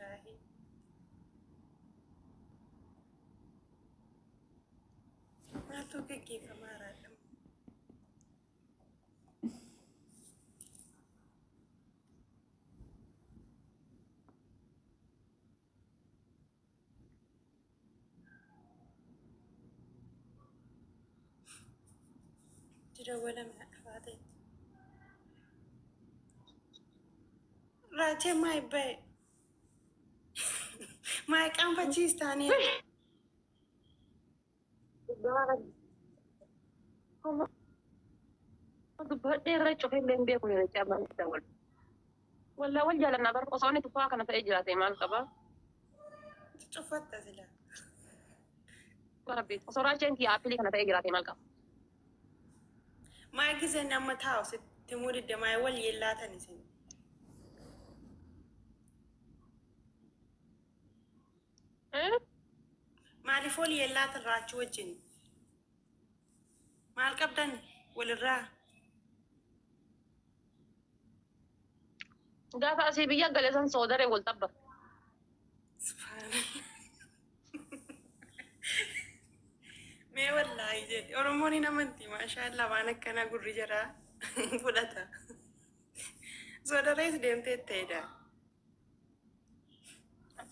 راهي ما توقع كيف ما رأيكم ترى ولا ما فاضي راجع ما يبي ما كان بتشيز تاني Dubbadhee irra cufee illee hin beeku yoo jechaa dawal. Wallaa jaalannaa bara osoo inni tuffaa kana ta'ee jiraate maal qaba? شوفت زلا Rabbi osoo raacheen kiyya aappilii kana ta'ee jiraate maal qaba? ما جزء نما تاو ستمر الدماء واليلا تنسين ما لفول يلا تراچ وجن ما القبدن والرا Gaafa asii biyya galee san soodaree wal tabba. سبحان الله ما والله يجي أرموني نمنتي ما شاء الله وانا كنا قرر جرا فلتا زود رئيس ديمتي تيدا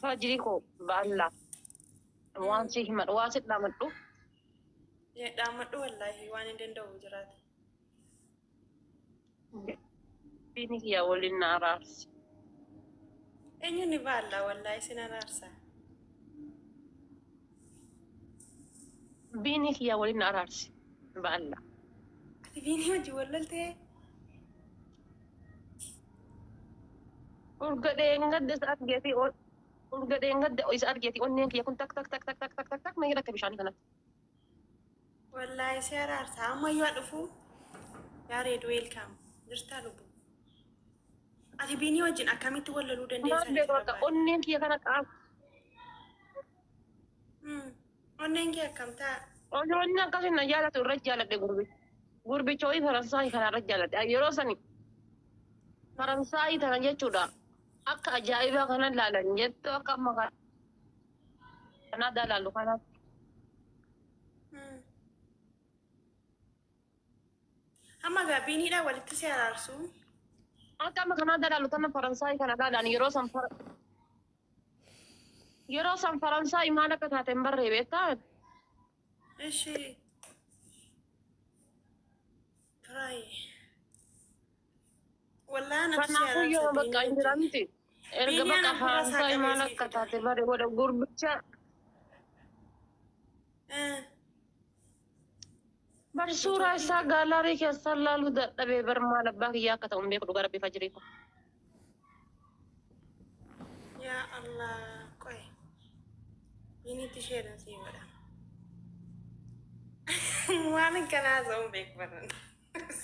Fajrii koo baallaa waan si himadhu waan si dhaamadhu يا دامت والله وانا دندو جرات biini kiyya waliin na araarsi. أني نبالا والله سنة نارسا Biini kiyya waliin na araarsi baallaa. تبيني وجه وللتي Urgadhee gadda isa argeetii urgadhee gadda isa argeetii onneen kiyya kun tak tak tak tak tak tak tak tak meeqa akka bishaanii kanatti. والله سيارة أرسا أما يوقفوا يا ريت ويلكم درتا لبو أتبيني وجن أكمل توللو دندي Maal سنة beeku akka onneen kiyya kana qaama. onneen kee akkam ta'a? Ojoonni akkasii na jaalatu irra jaaladhe gurbicha. Gurbicha ho'i Faransaayii kana irra jaaladhe. Yeroo sani Faransaayii tana jechuudha. Akka ajaa'ibaa kana ilaalan jettu akka amma kana dalaalu kanatti. Amma gaabbiiniidha walitti si araarsu. Akka amma kana dalaalu tana Faransaayii kana ilaalan yeroo san Faransaayii maal akka taate hin barree beektaa? Ishee turaay. Wallaan ati si Kanaafuu yoo bakka hin araarsa jiramti. Erga bakka Faransaayii maal akka taate barree godha gurbicha. Bar suuraa isaa gaalaarii keessaa laaluu dadhabee bar maal abbaa kiyyaa akka ta'u hin beeku dhugaa rabbii fajirii kun. Yaa Allah qoy. Biiniitti isheedhaan sii godha. Waan akkanaa ta'uu beeku baran.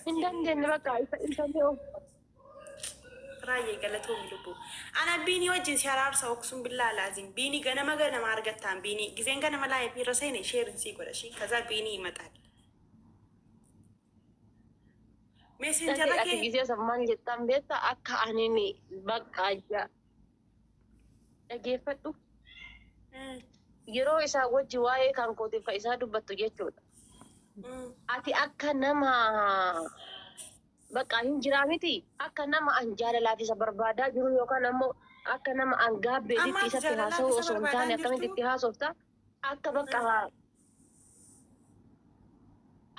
Hin dandeenye bakka isa ta'u. Raayyee galatoomii lubbuu. Ana biinii wajjin si araarsa oksuun billaa laazim. Biinii ganama argattaan biinii. Gizeen ganama laayee biirra seene sheerin sii godha shii. Kazaa biinii himataan. Meeseenjara Ati kee. gisee sammaan jettaan beekta akka ani bakka ajaa dhageeffadhu. Yeroo isaa wajji waa'ee kan kootiif kan isaa dubbattu jechuudha. Ati akka nama bakka hin jiraa miti akka nama an jaalalaaf isa barbaadaa jiru yookaan ammoo akka nama an gaabbeetitti isatti haasa'u osoo hin taane akkamitti itti haasofta akka bakka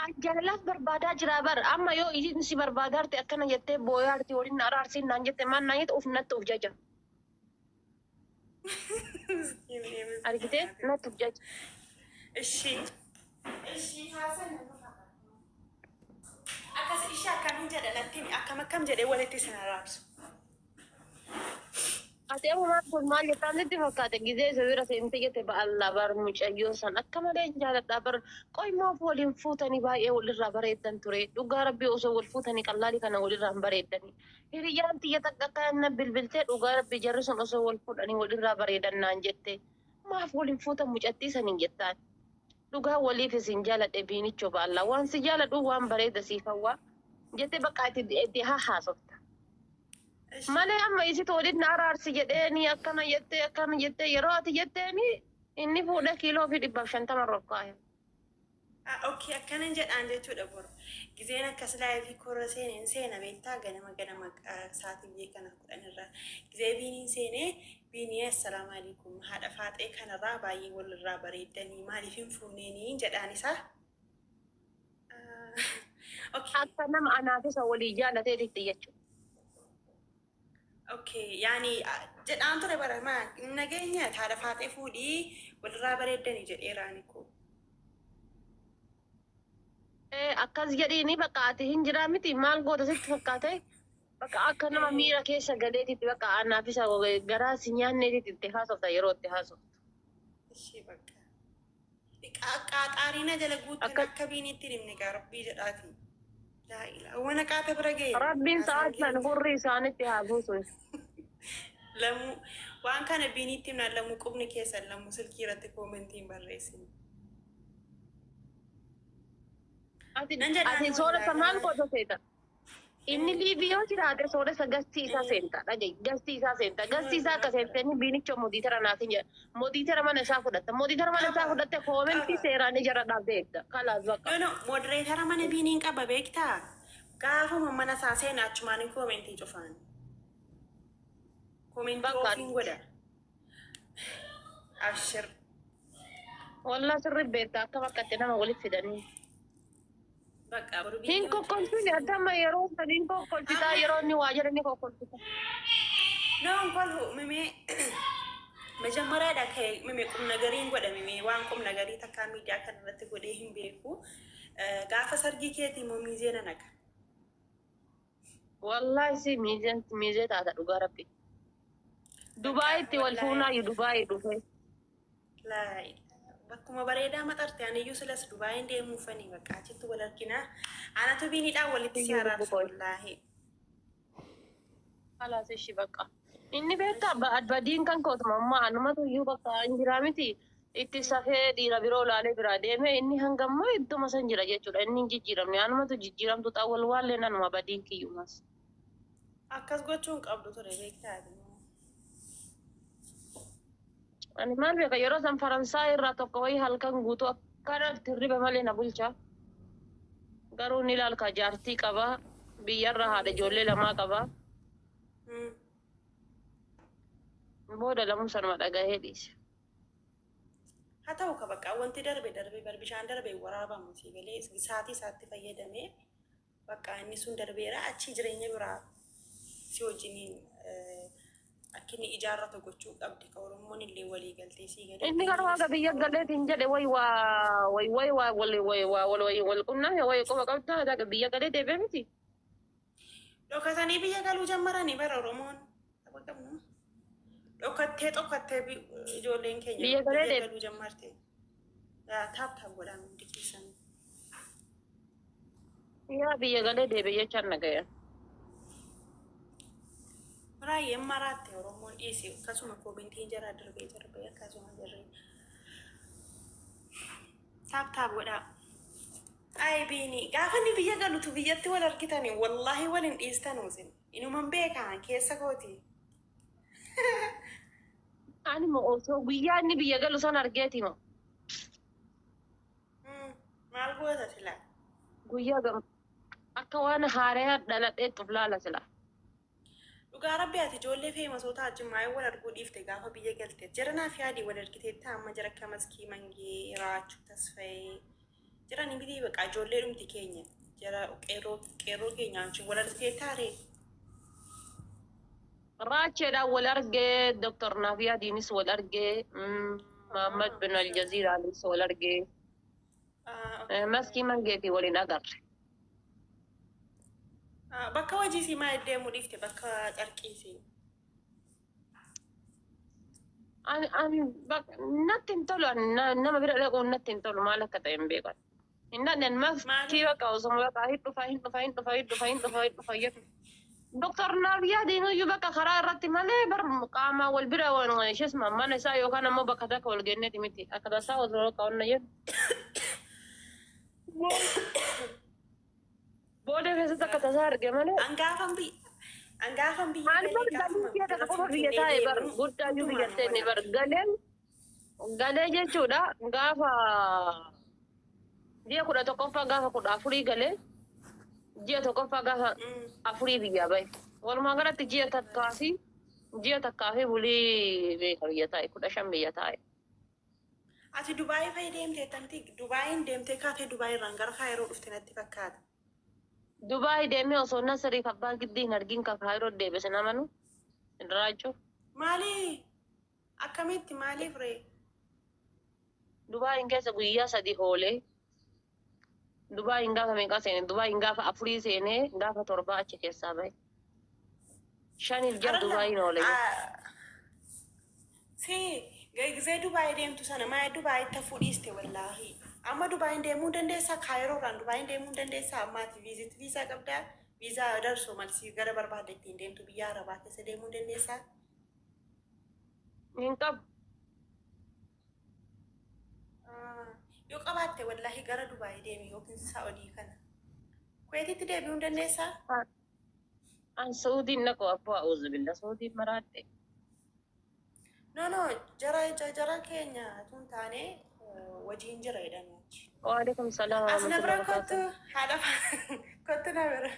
an jaalalaaf barbaadaa jira bar amma yoo isin si barbaadaarte akkana jettee booyaarti waliin araarsiin naan jette maan naan jette uf natti uf jaja. Argitee natti uf jaja. Ishii. Ishii haasan. Akkas ishee akkamiin jedha natti akkam jedhee walitti sana araarsu. Ati ammaa kun maal jettaan sitti fakkaate gisee isa bira seente jette ba'alla bar mucayyoo san akka malee jaaladha bar qoymaaf waliin fuutanii baay'ee walirraa bareeddan ture dhugaa rabbii osoo wal fuutanii qallaalii kana walirraa hin bareeddanii hiriyyaan xiyya takka akka na bilbiltee dhugaa rabbii jarri sun osoo wal fuudhanii walirraa bareedannaan jette maaf waliin fuutan mucattii saniin jettaan dhugaa waliif isin jaaladhe biinichoo ba'alla waan si jaaladhu waan bareeda siif hawwaa jette bakka itti haa haasofta. malee amma isitu waliin araarsi jedheeni akkana jettee yeroo ati jetteeni inni fuudhee kiiloo fi 150 rokkaa'e. Okey, akkanan jedhaan jechuudha bor. Gizeen akkas laayifii korra seeneen seena beektaa ganama sa'aatii biyya kana kudhanirraa. Gizee biiniin seenee biinii assalaamu alaikum haadha faaxee kanarraa baay'ee walirraa bareeddanii maaliif hin fuunneeni jedhaan isaa. Akka nama anaaf isa walii jaalateetitti jechuudha. Okey, yaani jedhaan ture baramaa nageenya haadha faaxee fuudhii walirraa bareeddanii jedheeraani koo. Akkas jedhiini bakka ati hin jiraa miti maal goota sitti fakkaate bakka akka nama miira keessa galeetitti bakka anaaf isa garaa si nyaanneetitti itti haasofta yeroo itti haasoftu. Ishee bakka. Qaxaariina jala guutuun akka biiniitti dhimne gaa rabbii jedhaati. Laa ilaa wana qaata bira ga'e. Rabbiin sa'aatan hurrii isaanitti haa buusu. Lamuu waan kana biiniitti himnaan lamuu qubni keessan lamuu silkii irratti koomentiin barreessini. Ati soorata maal qoota seeta? Inni liiviyoo jiraate sooressa gastii isaa seenta. Gastii isaa seenta. Gastii isaa akka seentanii biinicha moodiitara naatiin jedha. Moodiitara mana isaa fudhatta. Moodiitara mana isaa fudhatte koomentii seeraan ijara dhaabdee eegda. Kalaas bakka. No, modereetara mana biiniin qaba beektaa? Gaafuma mana isaa seenaa achumaan koomentii cufaan. Koomentii ofiin godha. Abshir. Wallah sirri beekta akka bakkatti nama walitti fidanii. Bakka baru Hin kokkolfine addama yeroo sadiin kokkolfitaa yeroo inni waa jedhanii kokkolfita. No, እንኳን መሜ መጀመሪያ ዳከ መሜ ቁም ነገሪን ጎደ መሜ ዋን ቁም ነገሪ ተካ ሚዲያ ከነረት ጎደ ይህን ቤኩ ጋፈ ሰርጊ ኬቲ ሞ ሚዜና ነካ Wallahi si miizee taata dhugaa rabbi. Dubaayitti wal fuunaa yu Dubaayii dhufe. ላይ bakkuma bareedaa maxarte aniyyuu silas Dubaayin deemuufanii bakka achitti wal arginaa anatu biinidhaa walitti si araarsu wallaahi. Kalaas ishi bakka. Inni beektaa badiin kan kootuma ammaa anumatu iyyuu bakka hin jiraa miti. Itti safee dhiira biroo laalee biraa deeme inni hangammaa idduma san jira jechuudha. Inni hin jijjiiramne anumatu jijjiiramtu xawwal waalleen anuma badiin kiyyumas. Akkas gochuun qabdu ture beektaa. Ani maal beeka yeroo san Faransaa irraa tokko wayii halkan guutuu akkana tirriba malee na bulcha. Garuu ni ilaalka jaartii qaba. Biyyarra haadha ijoollee lamaa qaba. Booda lamuu sanuma dhagahee dhiise. Haa ta'u ka bakka wanti darbe bishaan darbe waraabamu si galee sa'aatii isaatti fayyadamee bakka inni sun darbeera achi jireenya biraa si wajjiniin akkinni ijaarrata gochuu qabdi ka Oromoon illee walii galtee si galee. Inni garuu haga biyya galeetiin jedhe wal qunname wayi qofa qabda haga biyya galee deebi'e miti. Dhokatanii biyya galuu jammaranii bara Oromoon. Dhokattee ijoolleen keenya Biyya galee galuu jammarte. Taap godhaan hundi keessan. Yaa biyya galee deebi'e jechaan nagaya. Raayee maraatti Oromoon dhiise akkasuma koomentiin jara darbee akkasuma jirre. Taap godhaa. Ay biini gaafa inni biyya galutu biyyatti wal argitanii wallaahi waliin dhiistanuu sin inuman beekan keessa kooti. Ani moo osoo guyyaa inni biyya galu san argeeti moo? Maal goota sila? Guyyaa gam akka waan haaree dhaladheetuuf laala sila. Dhugaa rabbi ati ijoollee feemasoota ajjimmaa wal arguu dhiifte gaafa biyya galte jiranaa fi adii wal argiteetta amma jira akka maskii mangee raachuu tasfayee jiranii bitii baqa ijoollee dhumti keenya jira qeerroo keenyaan wal argiteetta ree. Raacheedhaan wal argee Dr. Naafiyaa Diinis wal argee Muhammad bin Aljaziiraanis wal argee maskii mangeetii waliin agarre. Bakka hojii si maal deemuu dhiifte bakka carqiisii. Ani natti hin tolu nama bira dhaquun natti hin tolu maal akka ta'e hin beekan. Inni maskii bakka osoo bakka hin dhufa jedhu. Dr. Naafiyaa Diinuyyuu bakka karaa irratti malee bar qaamaa wal bira ishis mana isaa yookaan ammoo bakka takka wal genneeti miti. Akka tasaa osoo qabanna jedhu. Booda keessatti akka tasaa arge malee. Anggaafan biyya Maal bar galee galii gaafuma siya gara qofa biyya Finfinnee taa'e bar deemu guddaayyuu biyya hundumaan seenne wal bar arga. galee jechuudha gaafa ji'a 11ffaa gaafa 14 galee ji'a tokkoffaa gaafa afurii biyyaa bahe. Walumaa galatti ji'a takkaa fi bulii beeka biyya taa'e 15 biyya taa'e. Ati Dubaayii fa'i deemtee tamti Dubaayiin deemtee kaatee Dubaayii irraan gara Kaayiroo dhufte natti fakkaata. Dubaay deemee osoo Nasriif abbaa giddii hin argin ka Kaayiroo deebise namanu hin raajuu. Maali? Akkamitti maaliif ree? Dubaayin keessa guyyaa 3 oolee. Dubaayin gaafa meeqaa seene? Dubaayin gaafa 4 seenee gaafa 7 achi keessaa bahe. 5 ji'a Dubaayin oolee. Si ጊዜ ዱባይ deemtu sana maa Dubaayitti hafuu dhiiste wallaahi. Amma Dubaayin deemuu dandeessaa? Kaayiroodhaan Dubaayin deemuu dandeessaa? Ammaati viizaa qabdaa? Viizaa darsoo malsii gara barbaadde ittiin deemtu biyya Arabaa keessa deemuu dandeessaa? Hin qabu. Yoo qabaatte wallaahi gara Dubaayii deemi yookiin Saa'odii kana. Kuweetitti deebi'uu dandeessaa? An Saudi nako abbaa auzu billah Saudi maraadhe. No, jara keenya tun taane wajjin jira jedhanii. Waalaikum salaam wa As na bira rahmatullahi. kottu haadha kottu na bira.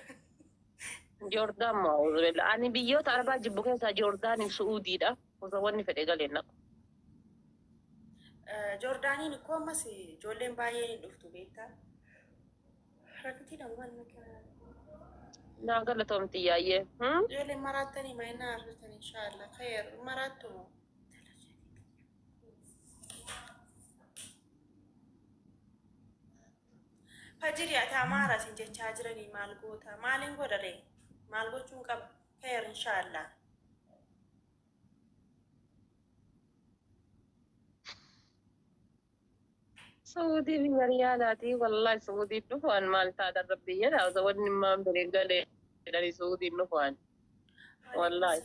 Jordan ma auzu billah. Ani biyyoota Arabaa jibbu keessaa Jordan fi Saudiidha. Osoo wanni fedhe galee naqu. Jordaaniin ikkoo ammas ijoolleen baay'een hin dhuftu beektaa. Rakkitii namumaan Naa galatoomti yaayyee. ijoolleen maraattanii maayinaa argatanii inshaallah khayr maraattu moo. Fajiri ati amaara isin jechaa jiranii maal goota? Maaliin godharee? Maal gochuun qaba? Khayr inshaallah. Saudi biyya riyaalaati. Wallahi Saudi dhufaan maal taata rabbi jedha. Osoo wanni maan bire galee jedhanii Saudi dhufaan. Wallahi.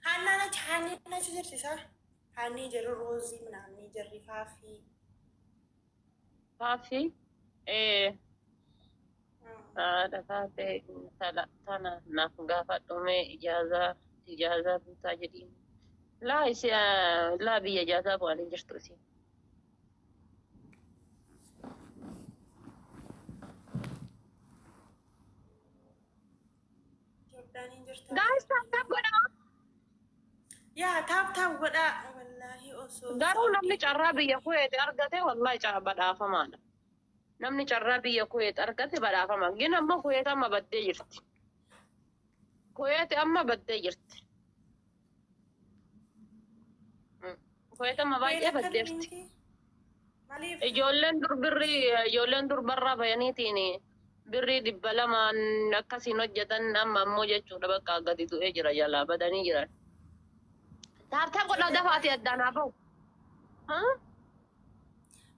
Haannaan achi jirtisa? Haannii jirru roozii naannii jirri faafii. Faafi. Haadha taatee intala tana naaf gaafa dhume ijaazaa bitaa jedhiin. Laa biyya ijaazaa bu'anii jirtu isin. Jordaaniin jirta. Guys, taap godhaa. Yaa taap godhaa. Wallaahi osoo. Garuu namni carraa biyya Kuweet argate wallahi badhaafamaadha. Namni carraa biyya Kuweet argate badhaafama. Gin amma Kuweet amma baddee jirti. Kuweet amma baddee jirti. Kuweet amma baay'ee baddee jirti. Maaliif? Ijoolleen dur barraa bayaniitiin birrii 200 akkasiin hojjetan amma ammoo jechuudha bakka gadi du'ee jira jalaa badanii jiran. Taartaa godhaa dafaati addaan haa bahu.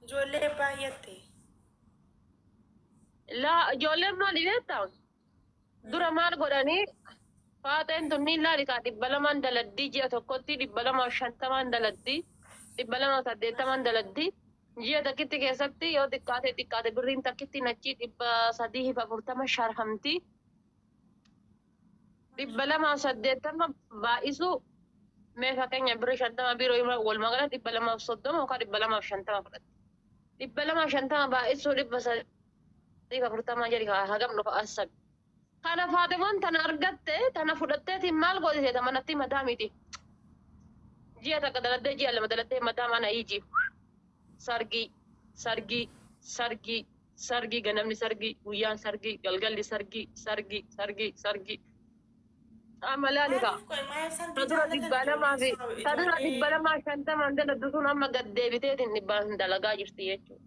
Ijoollee baay'atte. Ijoolleen maali beektaa? Dura maal godhanii faaxeen tunni laalikaa 200 daladdii ji'a tokkotti 250 daladdii 280 daladdii ji'a takkitti keessatti yoo xiqqaate birriin takkitti nachii 340 sharhamti 280 baay'isu mee fakkeenya birrii 50 biroo walumaa gala 230 yookaan 250 fudhatti 250 baay'isu 340 jedhi hagam dhufa asabi. Kana Faatimaan tana argatte tana fudhatteetiin maal godhite manatti mataa miti. Ji'a takka daladdee ji'a lama daladdee mataa mana iji. Sargii ganamni sargii guyyaan sargii galgalli sargii. Amalaan egaa. Tadura 250 daladdu sun amma gad deebiteetiin 100 dalagaa jirti jechuudha.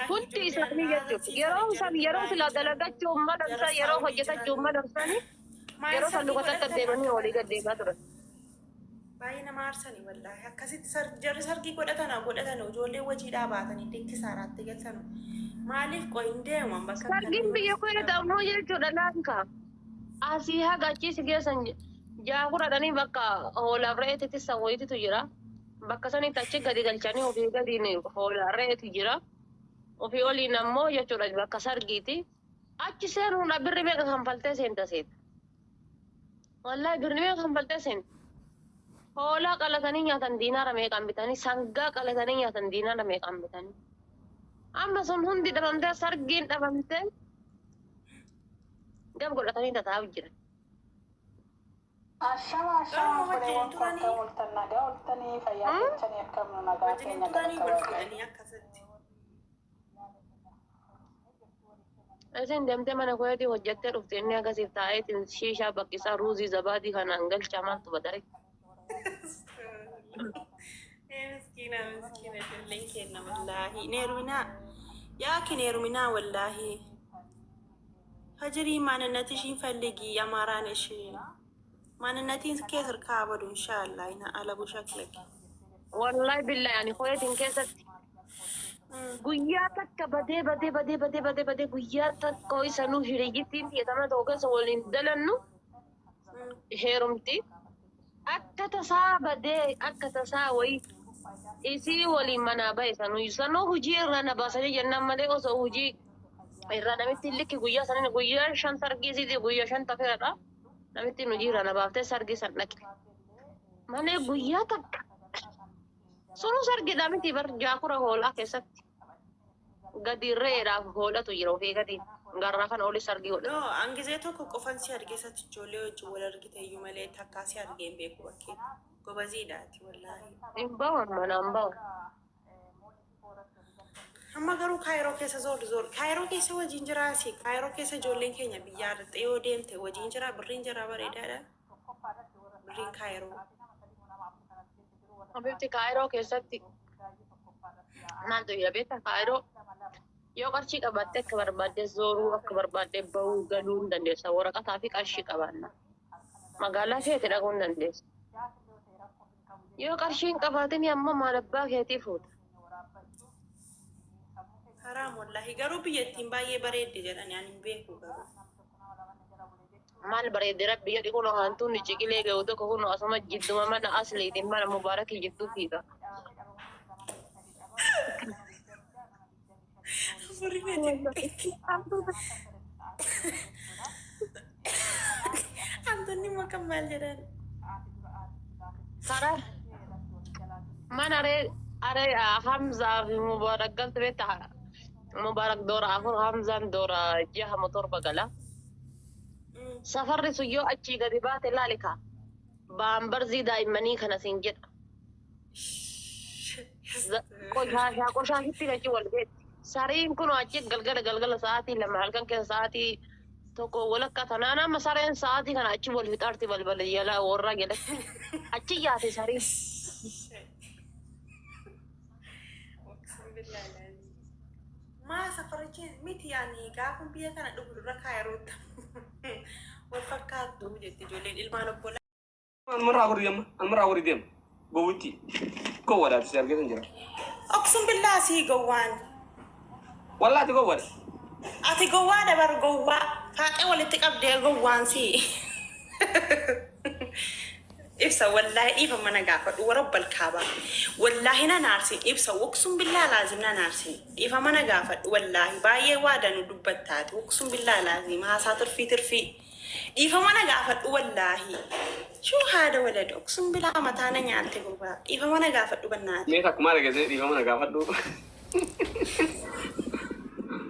Hundi isaanii jechuudha. Yeroo sila dalagachuu madarsa yeroo hojjetachuu madarsanii yeroo san lukatatti deemanii olii gad deemaa turan. Baay'ee nama aarsanii wallaahi akkasitti jarri sargii godhatan ijoollee hojii dhaabatanii deekkisa haaraatti galchanu maaliif qoyin deeman bakka sargiin biyya Kuweet ammoo jechuudha laanka asii haga achiis geessan jaakuradhanii bakka hoolaaf re'eetitti sawwayiititu jira bakka sanitti achi gadi galchanii ofii gadiin hoolaa re'eetu jira ofii oliin ammoo jechuudha bakka sargiiti أتش سيرون أبرر ميك هم فلتسين تسيت والله برر ميك هم فلتسين هولا قال ثانية دينار ميك أم بتاني سانجا قال ثانية دينار ميك أم بتاني أما سن هندي دروندا سرقين أفهمتين قام قول ثانية تتاوجر garuma wajjin turanii wajjin turanii wal fuudhanii akkasitti. Isin deemtee mana koyeetii hojjettee dhufte inni akkasiif taa'eetiin shiishaa bakkisaa ruuzii zabaatii kanaan galchaa maaltu badare. Miskiina ijoolleen kenna wallaahi neeruminaa yaa ki neeruminaa wallaahi hajirii maaninatishiin falligii amaaraan ishee maaninatiin keessa kaabadu inshaallah ina alabu shaklaki. Wallahi billahi yani koyeetiin keessatti guyyaa takka badee guyyaa takka isanuu hiriyyittiin fiyatama ta'u keessa waliin dalannu heerumti akka tasaa badee akka tasaa wayii isii waliin manaa bahe sanuu hujii irraa na baasanii jennaan malee osoo hujii irraa namitti likki guyyaa sanin guyyaa shan sargiisiiti guyyaa shan tafeedha namitti hujii irraa na baaftee sargii san dhaqe malee guyyaa takka sunu sargidha miti bar jaakura hoolaa keessatti gadirreedhaaf hoolatu jira ofii gatiin garraa kan oli sargii godhe. No, angizee tokko qofan si argeessatti ijoollee wajjin wal argite iyyuu malee takkaa si argeen beeku bakkee gobaziidhaati wallaahi. Hin bawan mana hin bawan. Amma garuu kaayiroo keessa zoor kaayiroo keessa wajjin jiraasi kaayiroo keessa ijoolleen keenya biyyaa irratti yoo deemte wajjin jira birriin jira bareedaadha birriin kaayiroo. Abibti kaayiroo keessatti maaltu jira beektaa kaayiroo yoo qarshii qabatte akka barbaadde zooruu akka barbaadde bahuu galuu hin dandeessa waraqataa fi qarshii qabaanna magaalaa keetti dhaquu hin dandeessa yoo qarshii hin qabaatin amma maal abbaa keetii fuuta. Haraam wallaahi garuu biyyattiin baay'ee bareeddi jedhanii ani hin beeku garuu. Maal bareedde rabbi jedhi kun hantuun ciqilee ga'u tokko kun asuma jidduma mana asliitiin mana mubaarakii jidduu fiiga. Antoni makan maal jedhan. Sarah mana are Hamza fi Mubarak galtu beektaa Mubarak doora afur Hamzaan doora jaha motor bagala. Safarri sun yoo achii gadi baate laalika baambarzii daa'immanii kana siin jedha. Qoshaashitti gachi wal beekti. Sariin kun achi galgala sa'aatii lama halkan keessa sa'aatii tokko walakka tanaan amma sareen sa'aatii kana achi wal fixaarti balbala jalaa warraa jalatti achi yaate sariin. Maa safarichi miti yaani gaafun biyya kana dhufu dura kaayiroota wal fakkaattu jetti ijoolleen ilmaan obbolaa. Amraa horii deema gowwitti gowwaadhaati si argatan jira. Oksum billaa sii gowwaan. Wallaati gowwaadha. Ati gowwaa dabar gowwaa faaqee walitti qabdee gowwaan sii. Ibsa wallahi dhiifa mana gaafadhu warra balkaaba. Wallahi na naarsin ibsa oksum billaa laazim na naarsin dhiifa mana gaafadhu wallahi baay'ee waadanu dubbattaati oksum billaa laazim haasaa tirfii. Dhiifa mana gaafadhu wallahi. Shuu haada walad oksum billaa mataana nyaatte gowwaa dhiifa mana gaafadhu bannaati. Mee takkumaa dhageessee dhiifa mana gaafadhu.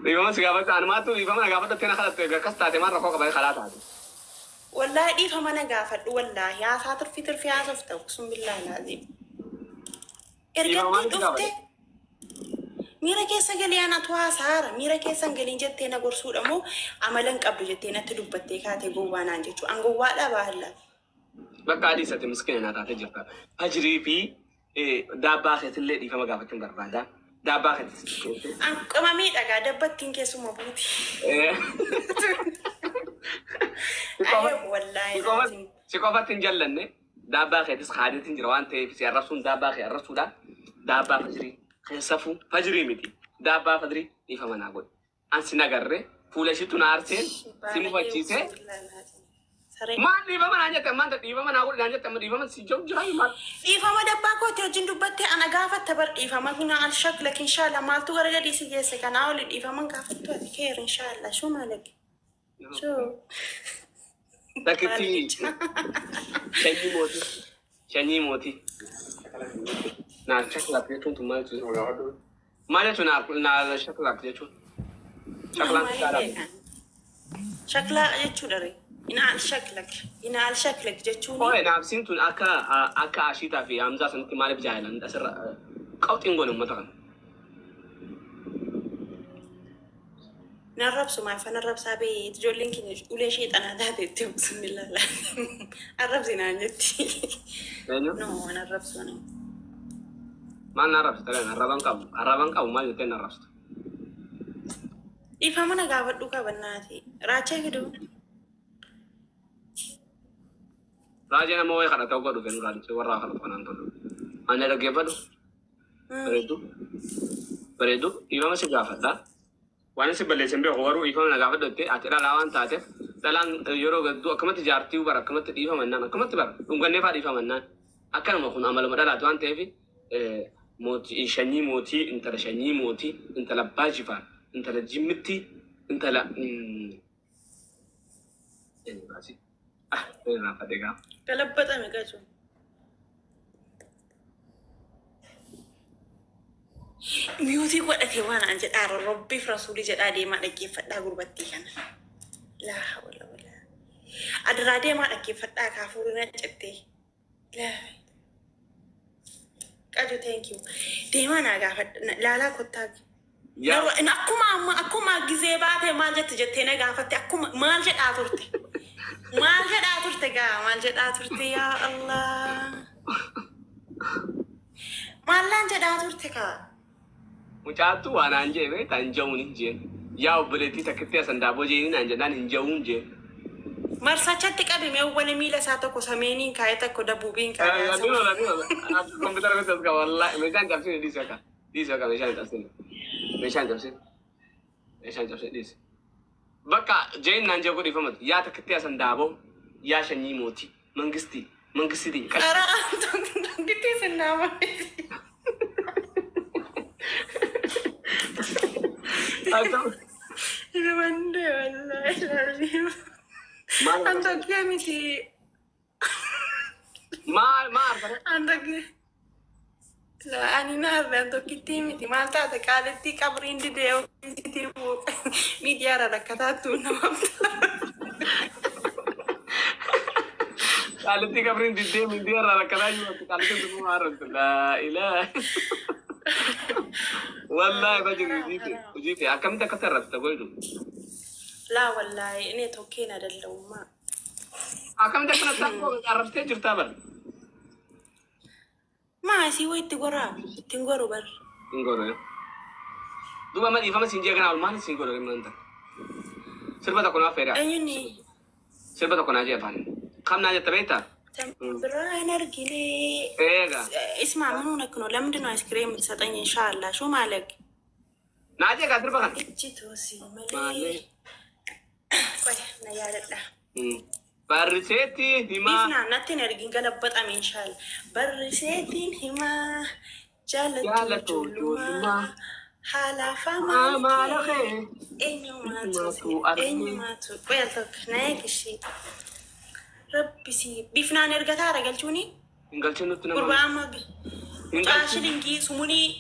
Dhiifa mana si gaafadhu anumaattuu dhiifa mana gaafadhu tena kadhatte akkas taate maal rakkoo qabee kadhaa taate. Wallahi dhiifa mana gaafadhu wallahi haasaa tirfii haasofta oksum billaa laazim. Erga dhufte miira keessa galii anatu haasaara miira keessa galiin jettee na gorsuudha moo amalan qabdu jettee natti dubbattee kaatee gowwaanaan jechuudha an gowwaadhaa baalla. Bakka adii isaatti miskiina taatee jirta. Hajirii fi daabbaa keetillee dhiifama gaafachuun barbaada. Daabbaa keetis. An qamamii dhagaa dabbattiin keessuma buuti. Si qofatti hin jallanne daabbaa keetis haadiitiin jira waan ta'eef si arrabsuun daabbaa kee arrabsuudha. Daabbaa fajirii keessafuu fajirii miti. Daabbaa fajirii dhiifama naa godhe. An si nagarre fuula ishiitu na aarseen si mufachiisee Saree. Maal dhiifama naan jette maanta dhiifama naa godhe naan jette amma dhiifama si jiru jira maal. Dhiifama dabbaa kooti wajjin dubbattee ana gaafatte bar dhiifama kun alshak lak inshallah maaltu gara gadii si geesse kanaa oli dhiifaman gaafattu ati keer inshallah shuu maalek. Shuu. Takkitti shanyii mootii naa shaklaak jechuun tun maal jechuun maal jechuun naa shaklaak jechuun shaklaak taadhaa. Shaklaa jechuudha ree. Ina al shaklak jechuun. Oye naafsiin tun akka ashiitaa fi hamzaa sanatti maaliif jaalan asirra qawxiin goone uummata kana. Narrabsu maaf narrabsaa bee ijoolleen keenya ulee sheexanaa taateetti bismillah. Arrabsi naan jetti. No narrabsu ne. Maal narrabsu taleen arraban qabu maal jettee narrabstu. Dhiifama na gaafadhu qabannaati. Raachee fiduu. Raajee nama wayii kadhata godhu fennu raadhichi warraa kadhatu kanaan tolu. Ani dhaggeeffadhu. Bareedu dhiifama si gaafadha. Waan si balleessan beeku waruu dhiifama na gaafadhu jettee ati dhalaa waan taateef dhalaan yeroo gadduu akkamatti jaartii bara akkamatti dhiifamannaan akkamatti bara dhungannee fa'aa dhiifamannaan akkanuma kun amaluma dhalaatu waan ta'eef shanyii mootii intala shanyii mootii intala baajifaa intala jimmitti intala Galabbaxame gachu. Miyuutii godhatee waan an jedhaa robbiif rasuulii jedhaa deemaa dhaggeeffadhaa gurbattii kana. Laa hawla walaa. Adiraa deemaa dhaggeeffadhaa kaafuu na cattee. Laa. Qaju thank you. Deemaa naa gaafadha laalaa kottaa. Akkuma gizee baatee maal jettee na gaafatte akkuma maal jedhaa turte. Maal jedhaa turte gaa maal jedhaa turte yaa Allah. Maallaan jedhaa turte kaa. Mucaattu waan aan jee beektaa hin ja'uun hin jeen. Yaa obboleettii takkitti asan daaboo jeeniin aan jedhaan hin ja'uun jeen. Marsachatti qabime wani miila isaa tokko sameeniin kaa'ee tokko dabbuubiin kaa'ee. Kompiitara keessas qaba wallaahi meeshaan cabsine dhiisuu akka meeshaan cabsine. Meeshaan cabsine dhiise. Bakka jeen naan jee godhifamatu yaa takkitti asan daaboo yaa shanyii mootii mangistii. Karaa tokkitti asan daaboo. Ini benda wallahi lazim. Antok dia mesti. Mal. Antok dia. Lah ani nak antok kita mesti mata tak kali ti kabrin di deo di media ada kata tu nama. Kali ti kabrin di deo media ada kata tu kali tu semua harus la ilah. والله بجري وجيتي أكمل كثرت تقولوا لا والله إني توكينا دلوما أكمل كثرت تقول عرفتي جرتابر ما سوي تنقروا بر دوما ما يفهم سينجي كنا أول ما سينجورو كمان أنت سربا تكون أفيرا أيوني سربا تكون أجي أفان كم ناجي تبيتا برا نرجلي إيجا اسمع منو نكنو لم دنا آيس كريم تساتني إن شاء الله شو مالك ناجي كاتر بكان إتشي توسي مالي كوي نيار الله برسيتي هما إفنا نتي نرجين قلبت أم إن شاء الله برسيتي هما جالتو جلما حالا فما لخي إنيو ماتو ويلتوك نايك الشي ربي سي بيفنا نرجع رجال شوني إنجلتين نتنا قربان ما بي عاشر إنجي سموني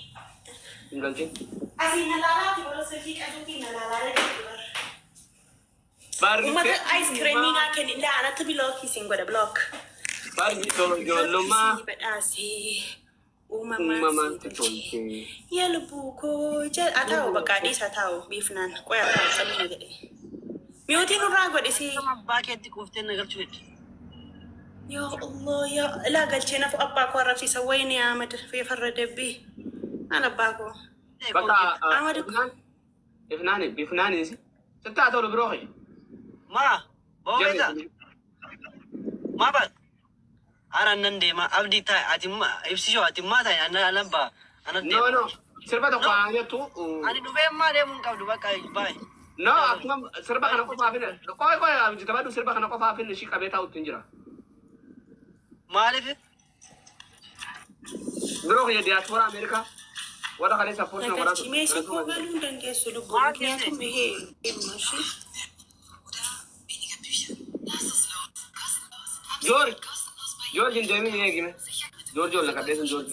إنجلتين أزين لا تقول سفيك أجوكي لا برسيتي وما آيس كريمينا كن لا أنا تبي لوكي سينغودا بلوك برسيتي جلما بدأسي وماما تقولي يا لبوكو جل أتاو بكاديس أتاو بيفنان كوي أتاو سمينا كده ميوتي نراغو ديسي باكي تكوفتين نقل شويت يا الله يا لا قلت أنا في أباكو رفي سويني يا مد في فرد بي أنا باكو بقى أمد بفناني ستة دول بروحي ما بوغيتا ما بعد أنا نندي ما أبدي تاي أتم إفسيشو أتم ما تاي أنا با أنا no سربا تقول أنا تو أنا دوبي ما دي من قبل بقى باي No, akkuma sirba kana qofaa fi qoy jitabadu sirba kana qofaa fi shi qabee taa'utti hin jira. Maaliif? Biroo kiyya diyaaspoora Ameerikaa warra kalee sappoortii na waraatu. Meeshii koo galuu hin dandeessu lubbuu ምክንያቱም ይሄ እሺ George, George in deemee eegime. George ol naqadhee sun George